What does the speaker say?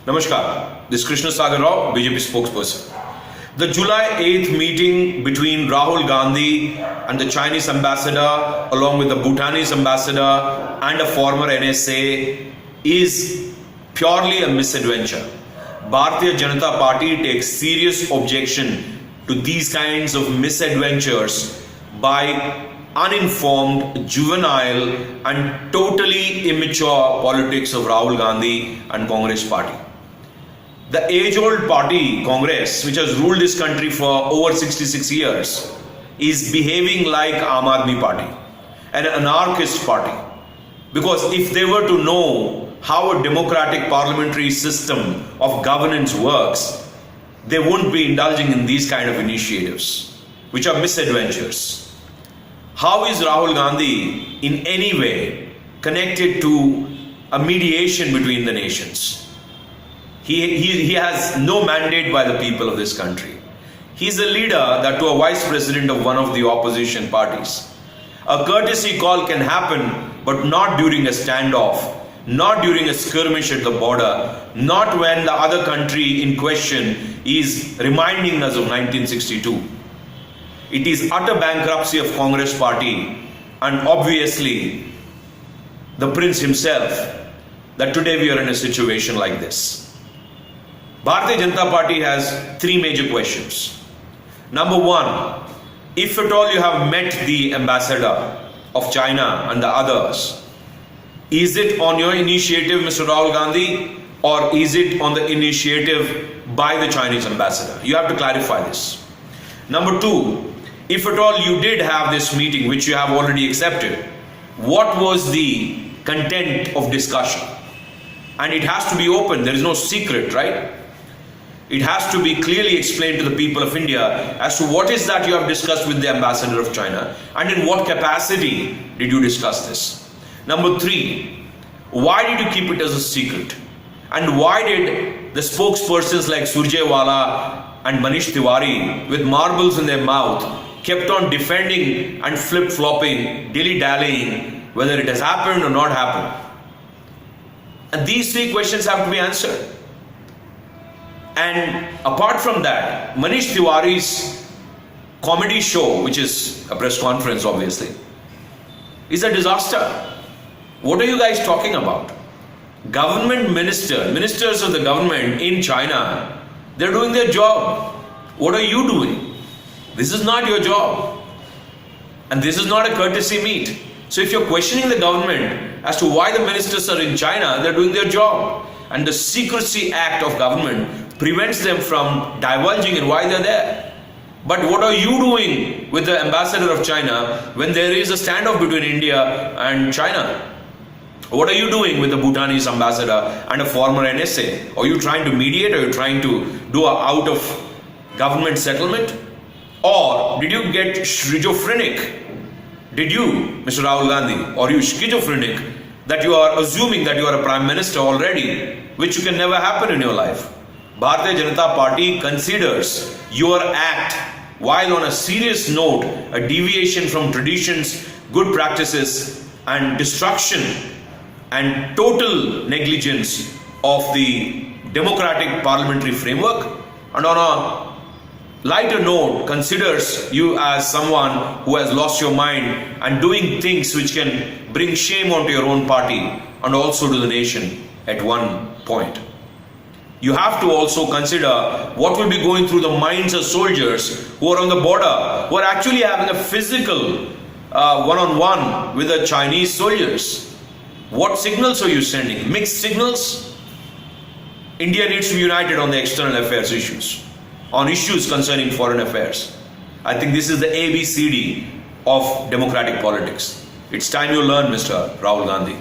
Namaskar, this is Krishna Sagar Rao, BJP spokesperson. The July 8th meeting between Rahul Gandhi and the Chinese ambassador, along with the Bhutanese ambassador and a former NSA, is purely a misadventure. Bharatiya Janata Party takes serious objection to these kinds of misadventures by uninformed, juvenile and totally immature politics of Rahul Gandhi and Congress party. The age-old party, Congress, which has ruled this country for over 66 years, is behaving like Aam Aadmi Party, an anarchist party. Because if they were to know how a democratic parliamentary system of governance works, they wouldn't be indulging in these kind of initiatives, which are misadventures. How is Rahul Gandhi in any way connected to a mediation between the nations? He has no mandate by the people of this country. He's a leader, that to a vice president of one of the opposition parties. A courtesy call can happen, but not during a standoff, not during a skirmish at the border, not when the other country in question is reminding us of 1962. It is utter bankruptcy of Congress party and obviously the prince himself that today we are in a situation like this. Bharatiya Janata Party has three major questions. Number one, if at all you have met the ambassador of China and the others, is it on your initiative, Mr. Rahul Gandhi, or is it on the initiative by the Chinese ambassador? You have to clarify this. Number two, if at all you did have this meeting, which you have already accepted, what was the content of discussion? And it has to be open, there is no secret, right? It has to be clearly explained to the people of India as to what is that you have discussed with the ambassador of China and in what capacity did you discuss this. Number three, why did you keep it as a secret? And why did the spokespersons like Surjewala and Manish Tiwari with marbles in their mouth kept on defending and flip-flopping, dilly-dallying whether it has happened or not happened? And these three questions have to be answered. And apart from that, Manish Tiwari's comedy show, which is a press conference obviously, is a disaster. What are you guys talking about? Ministers of the government in China, they're doing their job. What are you doing? This is not your job. And this is not a courtesy meet. So if you're questioning the government as to why the ministers are in China, they're doing their job. And the Secrecy Act of government prevents them from divulging in why they're there. But what are you doing with the ambassador of China when there is a standoff between India and China? What are you doing with the Bhutanese ambassador and a former NSA? Are you trying to mediate? Are you trying to do an out of government settlement? Or did you get schizophrenic? Did you, Mr. Rahul Gandhi, or you schizophrenic that you are assuming that you are a prime minister already, which can never happen in your life? Bharatiya Janata Party considers your act, while on a serious note, a deviation from traditions, good practices and destruction and total negligence of the democratic parliamentary framework, and on a lighter note considers you as someone who has lost your mind and doing things which can bring shame onto your own party and also to the nation at one point. You have to also consider what will be going through the minds of soldiers who are on the border, who are actually having a physical one-on-one with the Chinese soldiers. What signals are you sending? Mixed signals? India needs to be united on the external affairs issues, on issues concerning foreign affairs. I think this is the ABCD of democratic politics. It's time you learn, Mr. Rahul Gandhi.